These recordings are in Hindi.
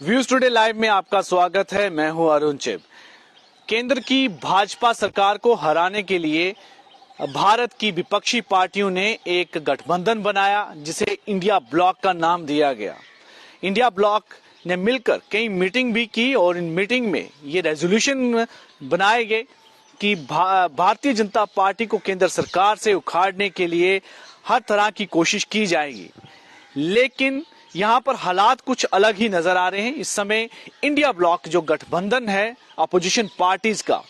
व्यूज टुडे लाइव में आपका स्वागत है। मैं हूं अरुण चिब। केंद्र की भाजपा सरकार को हराने के लिए भारत की विपक्षी पार्टियों ने एक गठबंधन बनाया जिसे इंडिया ब्लॉक का नाम दिया गया। इंडिया ब्लॉक ने मिलकर कई मीटिंग भी की और इन मीटिंग में ये रेजोल्यूशन बनाए गए कि भारतीय जनता पार्टी को केंद्र सरकार से उखाड़ने के लिए हर तरह की कोशिश की जाएगी। लेकिन यहाँ पर हालात कुछ अलग ही नजर आ रहे हैं। इस समय इंडिया ब्लॉक जो गठबंधन है अपोजिशन पार्टीज का,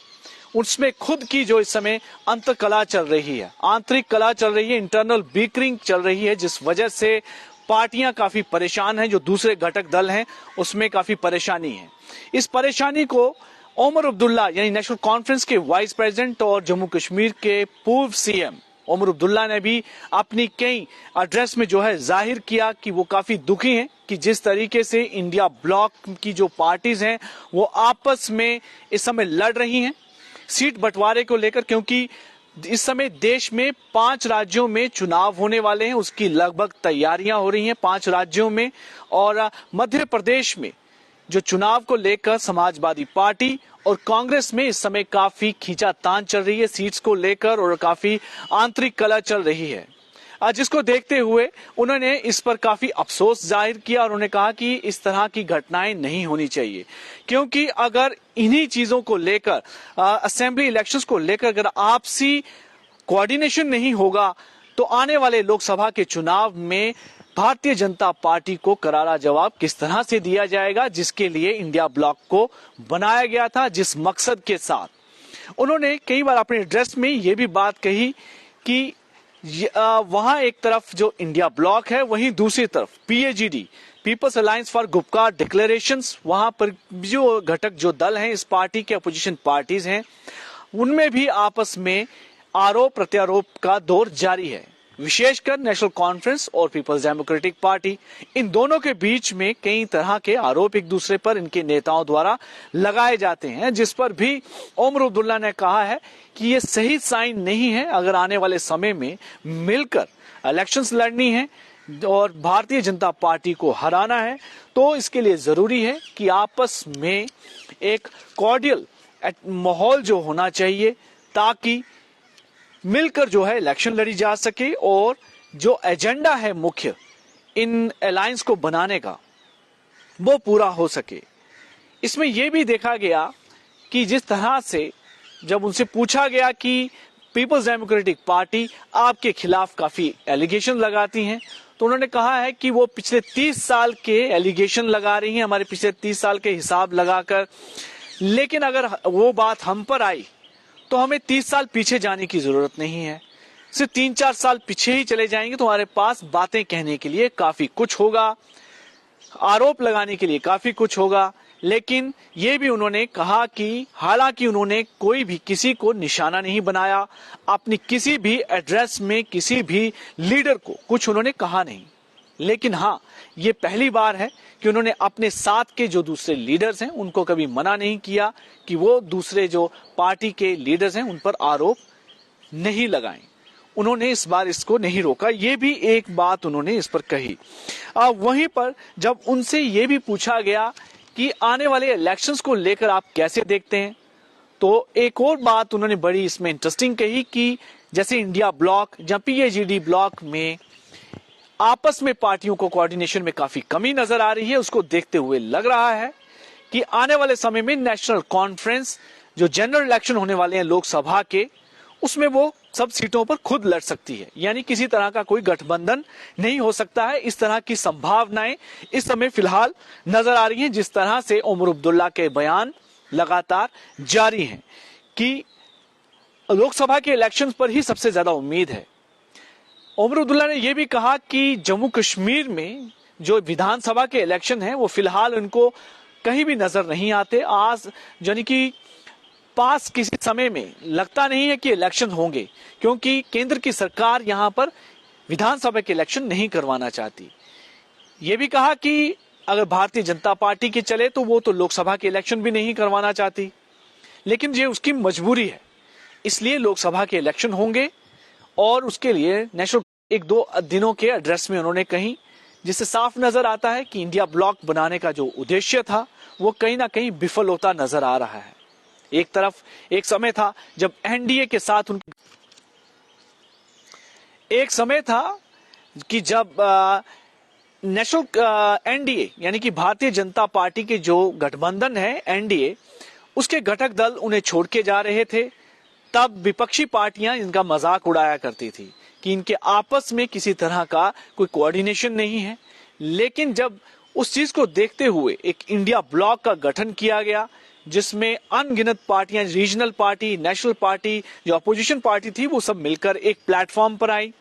उसमें खुद की जो इस समय अंतकला चल रही है, आंतरिक कला चल रही है, इंटरनल बीकरिंग चल रही है, जिस वजह से पार्टियां काफी परेशान हैं। जो दूसरे घटक दल हैं उसमें काफी परेशानी है। इस परेशानी को ओमर अब्दुल्ला यानी नेशनल कॉन्फ्रेंस के वाइस प्रेसिडेंट और जम्मू कश्मीर के पूर्व सीएम ओमर अब्दुल्ला ने भी अपनी कई एड्रेस में जो है जाहिर किया कि वो काफी दुखी हैं कि जिस तरीके से इंडिया ब्लॉक की जो पार्टीज हैं वो आपस में इस समय लड़ रही हैं सीट बंटवारे को लेकर, क्योंकि इस समय देश में 5 राज्यों में चुनाव होने वाले हैं। उसकी लगभग तैयारियां हो रही हैं 5 राज्यों में, और मध्य प्रदेश में जो चुनाव को लेकर समाजवादी पार्टी और कांग्रेस में इस समय काफी खींचातान चल रही है सीट्स को लेकर और काफी आंतरिक कलह चल रही है। जिसको देखते हुए उन्होंने इस पर काफी अफसोस जाहिर किया और उन्होंने कहा कि इस तरह की घटनाएं नहीं होनी चाहिए, क्योंकि अगर इन्हीं चीजों को लेकर असेंबली इलेक्शंस को लेकर अगर आपसी कोऑर्डिनेशन नहीं होगा तो आने वाले लोकसभा के चुनाव में भारतीय जनता पार्टी को करारा जवाब किस तरह से दिया जाएगा, जिसके लिए इंडिया ब्लॉक को बनाया गया था। जिस मकसद के साथ उन्होंने कई बार अपने एड्रेस में ये भी बात कही कि वहां एक तरफ जो इंडिया ब्लॉक है वहीं दूसरी तरफ PAGD people's alliance for Gupkar declarations, वहां पर जो घटक जो दल हैं इस पार्टी के अपोजिशन पार्टीज हैं उनमें भी आपस में आरोप प्रत्यारोप का दौर जारी है। विशेषकर नेशनल कॉन्फ्रेंस और पीपल्स डेमोक्रेटिक पार्टी, इन दोनों के बीच में कई तरह के आरोप एक दूसरे पर इनके नेताओं द्वारा लगाए जाते हैं, जिस पर भी ओमर अब्दुल्ला ने कहा है कि ये सही साइन नहीं है। अगर आने वाले समय में मिलकर इलेक्शंस लड़नी है और भारतीय जनता पार्टी को हराना है तो इसके लिए जरूरी है कि आपस में एक कॉर्डियल माहौल जो होना चाहिए, ताकि मिलकर जो है इलेक्शन लड़ी जा सके और जो एजेंडा है मुख्य इन अलायंस को बनाने का वो पूरा हो सके। इसमें यह भी देखा गया कि जिस तरह से जब उनसे पूछा गया कि पीपल्स डेमोक्रेटिक पार्टी आपके खिलाफ काफी एलिगेशन लगाती हैं, तो उन्होंने कहा है कि वो पिछले 30 साल के एलिगेशन लगा रही हैं, हमारे पिछले 30 साल के हिसाब लगाकर, लेकिन अगर वो बात हम पर आई तो हमें 30 साल पीछे जाने की जरूरत नहीं है। सिर्फ 3-4 साल पीछे ही चले जाएंगे तो हमारे पास बातें कहने के लिए काफी कुछ होगा, आरोप लगाने के लिए काफी कुछ होगा। लेकिन ये भी उन्होंने कहा कि हालांकि उन्होंने कोई भी किसी को निशाना नहीं बनाया, अपनी किसी भी एड्रेस में किसी भी लीडर को कुछ उन्होंने कहा नहीं, लेकिन हाँ ये पहली बार है कि उन्होंने अपने साथ के जो दूसरे लीडर्स हैं उनको कभी मना नहीं किया कि वो दूसरे जो पार्टी के लीडर्स हैं उन पर आरोप नहीं लगाएं। उन्होंने इस बार इसको नहीं रोका, ये भी एक बात उन्होंने इस पर कही। वहीं पर जब उनसे ये भी पूछा गया कि आने वाले इलेक्शंस को लेकर आप कैसे देखते हैं, तो एक और बात उन्होंने बड़ी इसमें इंटरेस्टिंग कही कि जैसे इंडिया ब्लॉक या पीएजीडी ब्लॉक में आपस में पार्टियों को कोऑर्डिनेशन में काफी कमी नजर आ रही है, उसको देखते हुए लग रहा है कि आने वाले समय में नेशनल कॉन्फ्रेंस जो जनरल इलेक्शन होने वाले हैं लोकसभा के, उसमें वो सब सीटों पर खुद लड़ सकती है, यानी किसी तरह का कोई गठबंधन नहीं हो सकता है। इस तरह की संभावनाएं इस समय फिलहाल नजर आ रही हैं, जिस तरह से ओमर अब्दुल्ला के बयान लगातार जारी हैं कि लोकसभा के इलेक्शन पर ही सबसे ज्यादा उम्मीद है। ओमर अब्दुल्ला ने यह भी कहा कि जम्मू कश्मीर में जो विधानसभा के इलेक्शन हैं वो फिलहाल उनको कहीं भी नजर नहीं आते। आज यानी कि पास किसी समय में लगता नहीं है कि इलेक्शन होंगे, क्योंकि केंद्र की सरकार यहां पर विधानसभा के इलेक्शन नहीं करवाना चाहती। ये भी कहा कि अगर भारतीय जनता पार्टी के चले तो वो तो लोकसभा के इलेक्शन भी नहीं करवाना चाहती, लेकिन ये उसकी मजबूरी है, इसलिए लोकसभा के इलेक्शन होंगे और उसके लिए नेशनल 1-2 दिनों के एड्रेस में उन्होंने कही जिससे साफ नजर आता है कि इंडिया ब्लॉक बनाने का जो उद्देश्य था वो कहीं ना कहीं विफल होता नजर आ रहा है। एक तरफ एक समय था जब एनडीए के साथ एक समय था कि जब नेशनल एनडीए यानी कि भारतीय जनता पार्टी के जो गठबंधन है एनडीए, उसके घटक दल उन्हें छोड़ के जा रहे थे, तब विपक्षी पार्टियां इनका मजाक उड़ाया करती थी कि इनके आपस में किसी तरह का कोई कोऑर्डिनेशन नहीं है। लेकिन जब उस चीज को देखते हुए एक इंडिया ब्लॉक का गठन किया गया, जिसमें अनगिनत पार्टियां, रीजनल पार्टी, नेशनल पार्टी, जो अपोजिशन पार्टी थी, वो सब मिलकर एक प्लेटफॉर्म पर आई।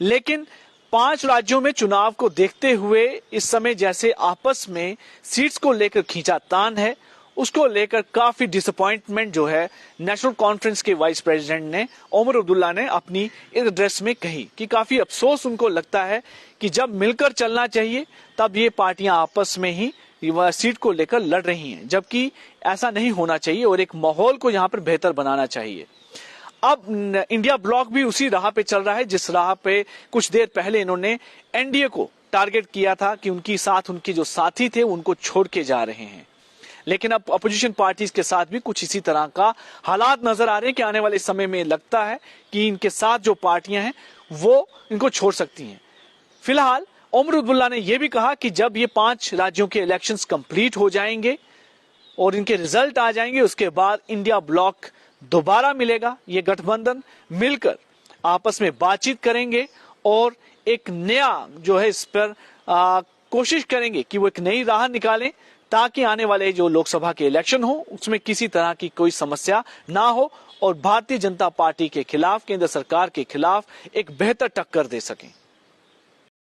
लेकिन 5 राज्यों में चुनाव को देखते हुए इस समय जैसे आपस में सीट्स को लेकर खींचातान है, उसको लेकर काफी डिसअपॉइंटमेंट जो है नेशनल कॉन्फ्रेंस के वाइस प्रेसिडेंट ने, ओमर अब्दुल्ला ने अपनी एड्रेस में कही कि काफी अफसोस उनको लगता है कि जब मिलकर चलना चाहिए तब ये पार्टियां आपस में ही सीट को लेकर लड़ रही हैं, जबकि ऐसा नहीं होना चाहिए और एक माहौल को यहाँ पर बेहतर बनाना चाहिए। अब इंडिया ब्लॉक भी उसी राह पे चल रहा है जिस राह पे कुछ देर पहले इन्होंने एनडीए को टारगेट किया था कि उनके जो साथी थे उनको छोड़ के जा रहे हैं। लेकिन अब अपोजिशन पार्टीज के साथ भी कुछ इसी तरह का हालात नजर आ रहे हैं कि आने वाले समय में लगता है कि इनके साथ जो पार्टियां हैं वो इनको छोड़ सकती हैं। फिलहाल ओमर अब्दुल्ला ने यह भी कहा कि जब ये 5 राज्यों के इलेक्शंस कंप्लीट हो जाएंगे और इनके रिजल्ट आ जाएंगे, उसके बाद इंडिया ब्लॉक दोबारा मिलेगा। ये गठबंधन मिलकर आपस में बातचीत करेंगे और एक नया जो है इस पर कोशिश करेंगे कि वो एक नई राह निकालें, ताकि आने वाले जो लोकसभा के इलेक्शन हो उसमें किसी तरह की कोई समस्या ना हो और भारतीय जनता पार्टी के खिलाफ, केंद्र सरकार के खिलाफ एक बेहतर टक्कर दे सकें।